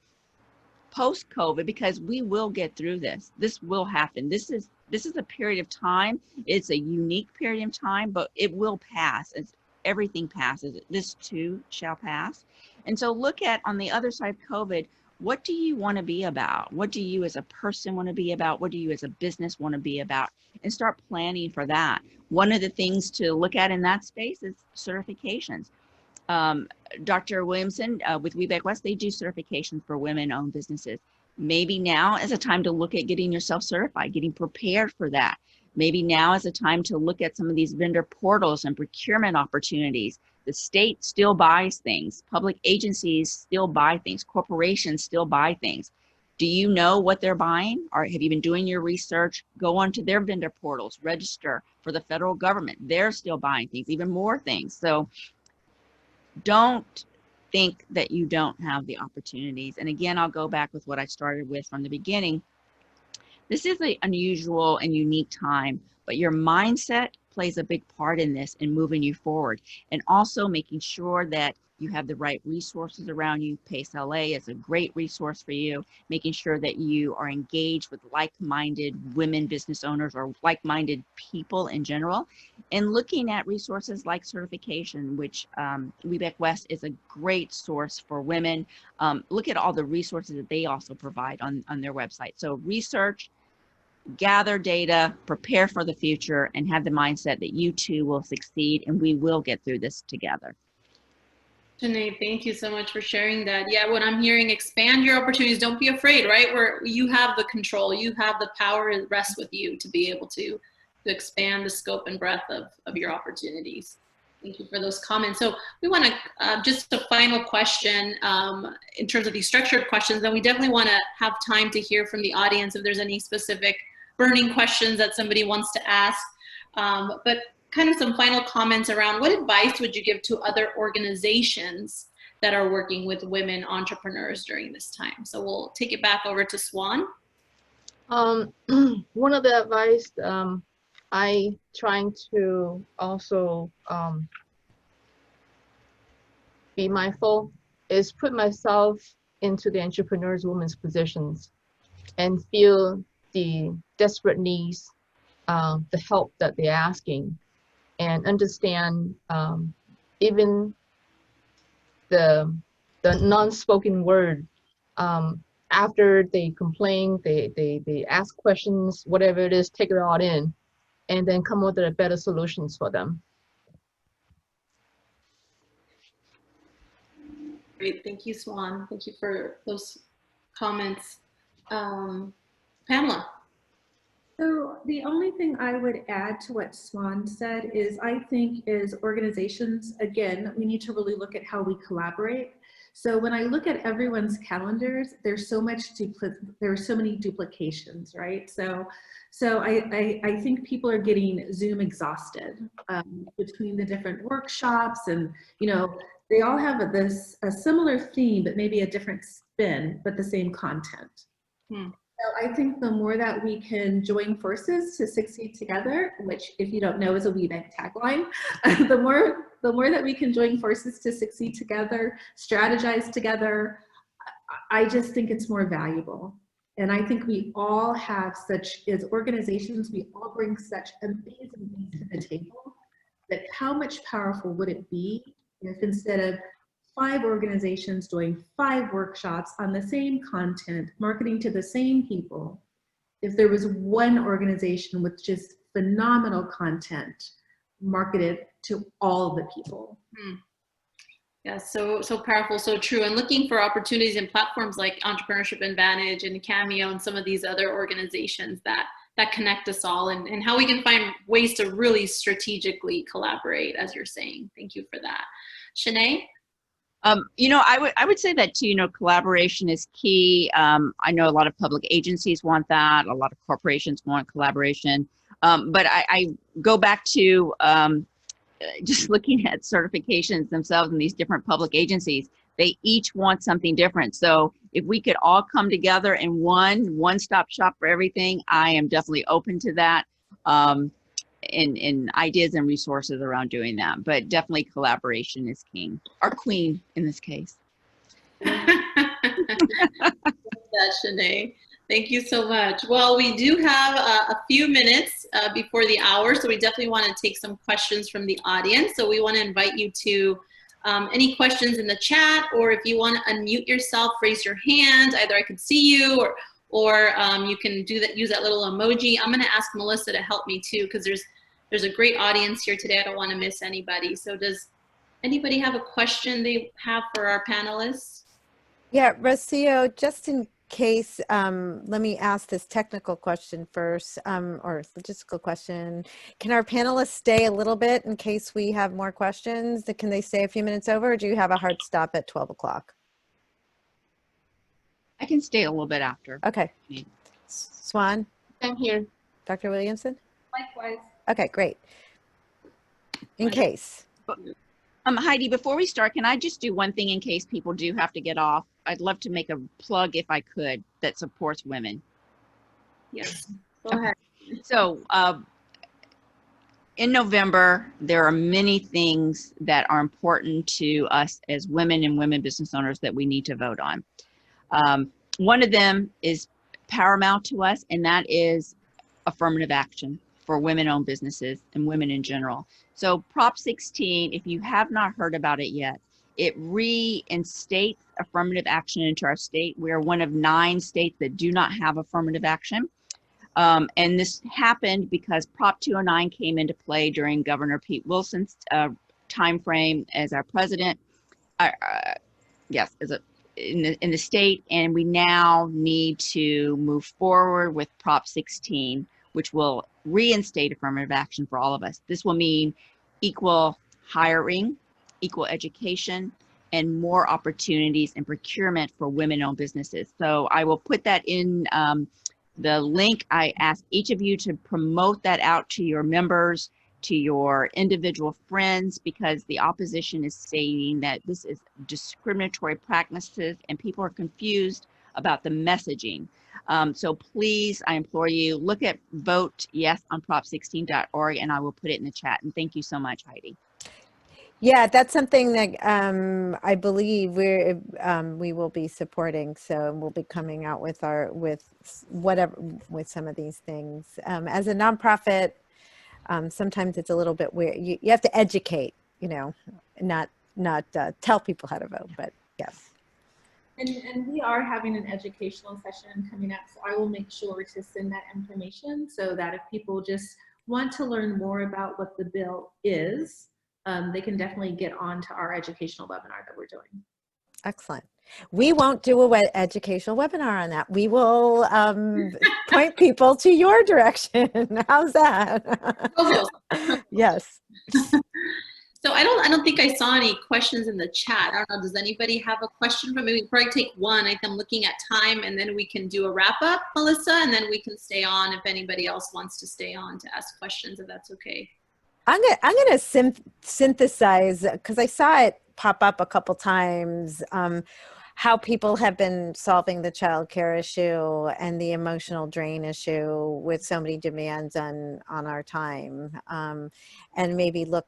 E: post-COVID, because we will get through this. This will happen. This is a period of time. It's a unique period of time, but it will pass. As everything passes, this too shall pass. And so look at, on the other side of COVID, what do you want to be about? What do you as a person want to be about? What do you as a business want to be about? And start planning for that. One of the things to look at in that space is certifications. Dr. Williamson with Webac West, they do certifications for women-owned businesses. Maybe now is a time to look at getting yourself certified, getting prepared for that. Maybe now is a time to look at some of these vendor portals and procurement opportunities. The state still buys things. Public agencies still buy things. Corporations still buy things. Do you know what they're buying? Or have you been doing your research? Go onto their vendor portals, register for the federal government. They're still buying things, even more things. So don't think that you don't have the opportunities. And again, I'll go back with what I started with from the beginning. This is an unusual and unique time, but your mindset plays a big part in this in moving you forward, and also making sure that you have the right resources around you. PACE LA is a great resource for you, making sure that you are engaged with like-minded women business owners or like-minded people in general, and looking at resources like certification, which Webac West is a great source for women. Look at all the resources that they also provide on their website. So research, gather data, prepare for the future, and have the mindset that you too will succeed and we will get through this together.
C: Shanae, thank you so much for sharing that. Yeah, what I'm hearing, expand your opportunities. Don't be afraid, right? Where you have the control, you have the power, it rests with you to be able to expand the scope and breadth of your opportunities. Thank you for those comments. So we want to, just a final question in terms of these structured questions, and we definitely want to have time to hear from the audience if there's any specific burning questions that somebody wants to ask. But kind of some final comments around what advice would you give to other organizations that are working with women entrepreneurs during this time? So we'll take it back over to Swan.
F: One of the advice I trying to also be mindful is put myself into the entrepreneurs women's positions and feel the desperate needs, the help that they're asking, and understand even the non-spoken word. After they complain, they ask questions, whatever it is, take it all in, and then come up with better solutions for them.
C: Great, thank you, Swan. Thank you for those comments. Pamela.
D: So the only thing I would add to what Swan said is I think as organizations, again, we need to really look at how we collaborate. So when I look at everyone's calendars, there's so much there are so many duplications, right? So I think people are getting Zoom exhausted between the different workshops, and you know, they all have a similar theme, but maybe a different spin, but the same content. So I think the more that we can join forces to succeed together, which if you don't know is a Webac tagline, the more that we can join forces to succeed together, strategize together, I just think it's more valuable. And I think we all have such, as organizations, we all bring such amazing things to the table, that how much powerful would it be if instead of 5 organizations doing 5 workshops on the same content, marketing to the same people, if there was one organization with just phenomenal content marketed to all the people.
C: Yeah, so powerful, so true. And looking for opportunities in platforms like Entrepreneurship Advantage and Cameo and some of these other organizations that connect us all, and how we can find ways to really strategically collaborate, as you're saying. Thank you for that. Shanae?
E: You know, I would say that too, you know, collaboration is key. I know a lot of public agencies want that. A lot of corporations want collaboration. But I go back to just looking at certifications themselves in these different public agencies. They each want something different. So if we could all come together in one-stop shop for everything, I am definitely open to that. In ideas and resources around doing that, but definitely collaboration is king, or queen in this case.
C: Shanae, thank you so much. Well, we do have a few minutes before the hour, so we definitely want to take some questions from the audience. So we want to invite you to any questions in the chat, or if you want to unmute yourself, raise your hand. Either I can see you, or you can do that, use that little emoji. I'm going to ask Melissa to help me too, because there's a great audience here today. I don't want to miss anybody. So does anybody have a question they have for our panelists?
A: Yeah, Rocio, just in case, let me ask this technical question first, or logistical question. Can our panelists stay a little bit in case we have more questions? Can they stay a few minutes over, or do you have a hard stop at 12 o'clock?
E: I can stay a little bit after.
A: Okay. Swan?
F: I'm here.
A: Dr. Williamson?
D: Likewise.
A: Okay, great. In case.
E: Heidi, before we start, can I just do one thing in case people do have to get off? I'd love to make a plug, if I could, that supports women.
C: Yes, go ahead.
E: So in November, there are many things that are important to us as women and women business owners that we need to vote on. One of them is paramount to us, and that is affirmative action for women-owned businesses and women in general. So Prop 16, if you have not heard about it yet, it reinstates affirmative action into our state. We are one of 9 states that do not have affirmative action. And this happened because Prop 209 came into play during Governor Pete Wilson's timeframe as our president. In the state, and we now need to move forward with Prop 16, which will reinstate affirmative action for all of us. This will mean equal hiring, equal education, and more opportunities in procurement for women-owned businesses. So I will put that in The link, I ask each of you to promote that out to your members, to your individual friends, because the opposition is saying that this is discriminatory practices and people are confused about the messaging. So please, I implore you, look at Vote Yes on prop16.org, and I will put it in the chat. And thank you so much, Heidi.
A: Yeah, that's something that I believe we will be supporting. So we'll be coming out with with some of these things. As a nonprofit, sometimes it's a little bit weird. You have to educate, not tell people how to vote, but yes.
D: And we are having an educational session coming up, so I will make sure to send that information so that if people just want to learn more about what the bill is, they can definitely get on to our educational webinar that we're doing.
A: Excellent. We won't do an educational webinar on that. We will point people to your direction. How's that? Yes.
C: So I don't think I saw any questions in the chat. I don't know. Does anybody have a question for me? We can probably take one. I'm looking at time, and then we can do a wrap up, Melissa, and then we can stay on if anybody else wants to stay on to ask questions, if that's okay.
A: I'm gonna synthesize, because I saw it pop up a couple times, how people have been solving the child care issue and the emotional drain issue with so many demands on our time, and maybe look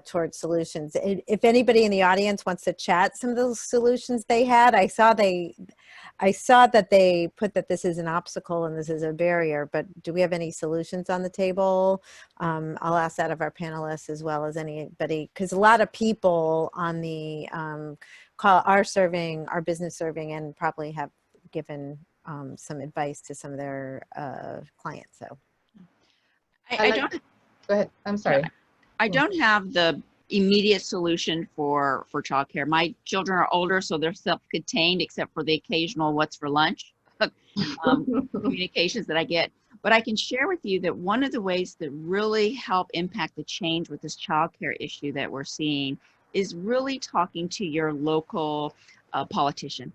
A: towards solutions. If anybody in the audience wants to chat some of those solutions they had, I saw that they put that this is an obstacle and this is a barrier, but do we have any solutions on the table? I'll ask that of our panelists as well as anybody, because a lot of people on the call are serving, are business serving, and probably have given some advice to some of their clients. So
E: I don't.
F: Go ahead. I'm sorry.
E: I don't have the immediate solution for childcare. My children are older, so they're self-contained, except for the occasional "what's for lunch" communications that I get. But I can share with you that one of the ways that really help impact the change with this childcare issue that we're seeing is really talking to your local politician.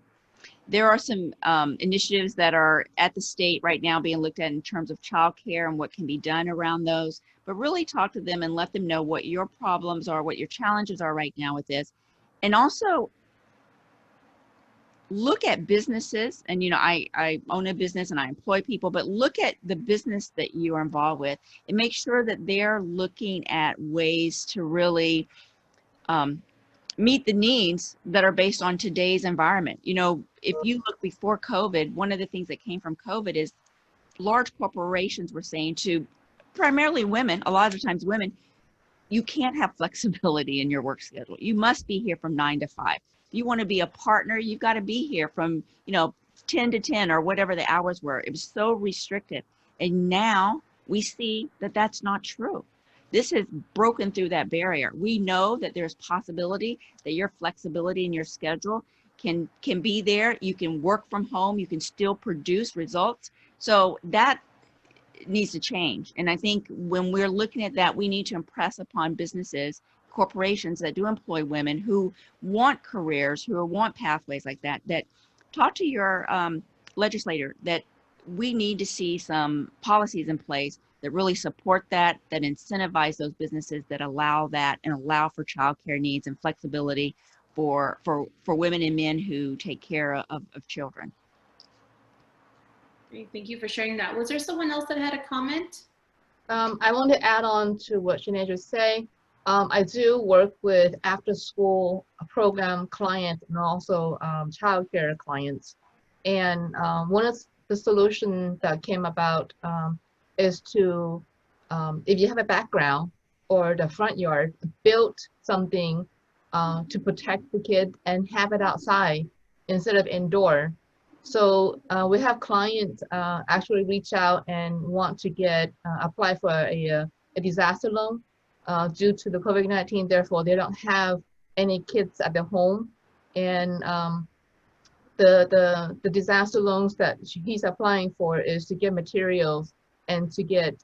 E: There are some initiatives that are at the state right now being looked at in terms of childcare and what can be done around those, but really talk to them and let them know what your problems are, what your challenges are right now with this. And also look at businesses, and I own a business and I employ people, but look at the business that you are involved with and make sure that they're looking at ways to really meet the needs that are based on today's environment. If you look before COVID, one of the things that came from COVID is large corporations were saying to primarily women, a lot of the times women, you can't have flexibility in your work schedule. You must be here from 9 to 5. If you want to be a partner, you've got to be here from 10 to 10 or whatever the hours were. It was so restricted. And now we see that that's not true. This has broken through that barrier. We know that there's possibility that your flexibility in your schedule can be there. You can work from home. You can still produce results. So that needs to change. And I think when we're looking at that, we need to impress upon businesses, corporations that do employ women who want careers, who want pathways like that, that talk to your legislator, that we need to see some policies in place that really support that incentivize those businesses that allow that and allow for childcare needs and flexibility for women and men who take care of children.
C: Great, thank you for sharing that. Was there someone else that had a comment?
F: I want to add on to what Sinead was saying. I do work with after-school program clients and also childcare clients. And one of the solutions that came about is to, if you have a background or the front yard, build something to protect the kid and have it outside instead of indoor. So we have clients actually reach out and want to apply for a disaster loan due to the COVID-19. Therefore, they don't have any kids at their home. And the disaster loans that he's applying for is to get materials and to get,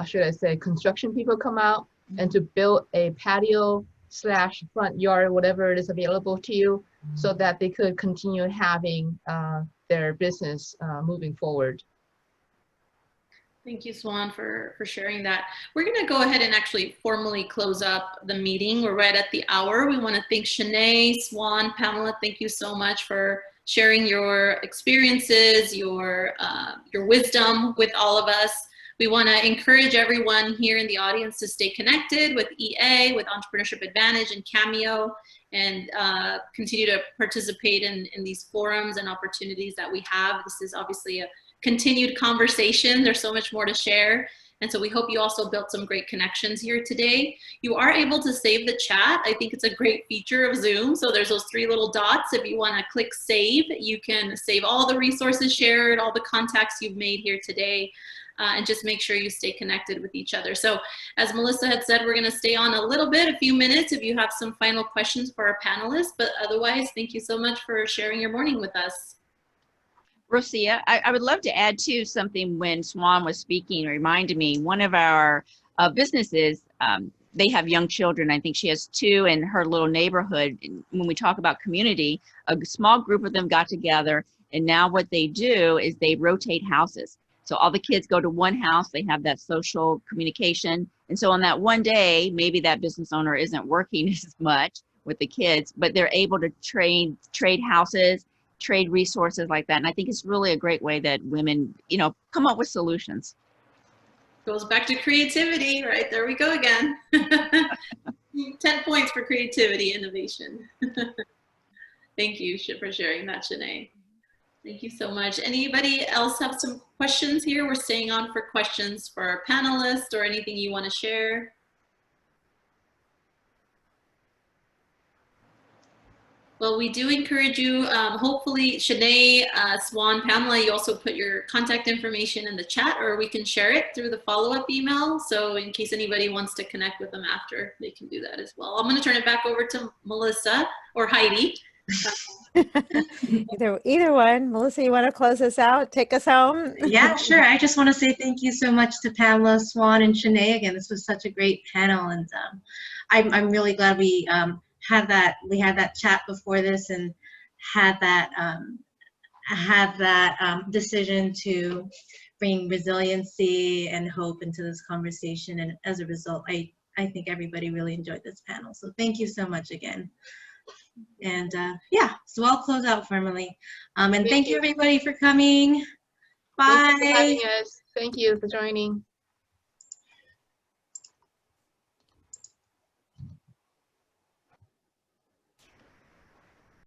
F: should I say, construction people come out and to build a patio / front yard, whatever it is available to you, so that they could continue having their business moving forward.
C: Thank you, Swan, for sharing that. We're going to go ahead and actually formally close up the meeting. We're right at the hour. We want to thank Shanae, Swan, Pamela. Thank you so much for sharing your experiences, your wisdom with all of us. We want to encourage everyone here in the audience to stay connected with EA, with Entrepreneurship Advantage and Cameo, and continue to participate in these forums and opportunities that we have. This is obviously a continued conversation. There's so much more to share. And so we hope you also built some great connections here today. You are able to save the chat. I think it's a great feature of Zoom. So there's those 3 little dots. If you want to click save, you can save all the resources shared, all the contacts you've made here today, and just make sure you stay connected with each other. So as Melissa had said, we're going to stay on a little bit, a few minutes, if you have some final questions for our panelists. But otherwise, thank you so much for sharing your morning with us.
E: Rosia, I would love to add to something. When Swan was speaking, it reminded me, one of our businesses, they have young children. I think she has 2 in her little neighborhood. When we talk about community, a small group of them got together, and now what they do is they rotate houses. So all the kids go to one house, they have that social communication. And so on that one day, maybe that business owner isn't working as much with the kids, but they're able to trade houses, trade resources like that. And I think it's really a great way that women, come up with solutions.
C: Goes back to creativity, right? There we go again. 10 points for creativity, innovation. Thank you for sharing that, Shanae. Thank you so much. Anybody else have some questions here? We're staying on for questions for our panelists or anything you want to share. Well, we do encourage you, hopefully, Shanae, Swan, Pamela, you also put your contact information in the chat, or we can share it through the follow-up email. So in case anybody wants to connect with them after, they can do that as well. I'm going to turn it back over to Melissa or Heidi.
A: Either one. Melissa, you want to close us out? Take us home?
G: Yeah, sure. I just want to say thank you so much to Pamela, Swan, and Shanae. Again, this was such a great panel, and I'm really glad we had that chat before this and had that decision to bring resiliency and hope into this conversation. And as a result, I think everybody really enjoyed this panel. So thank you so much again. And yeah, so I'll close out formally. And thank you everybody for coming. Bye.
F: Thank you for having us. Thank you for joining.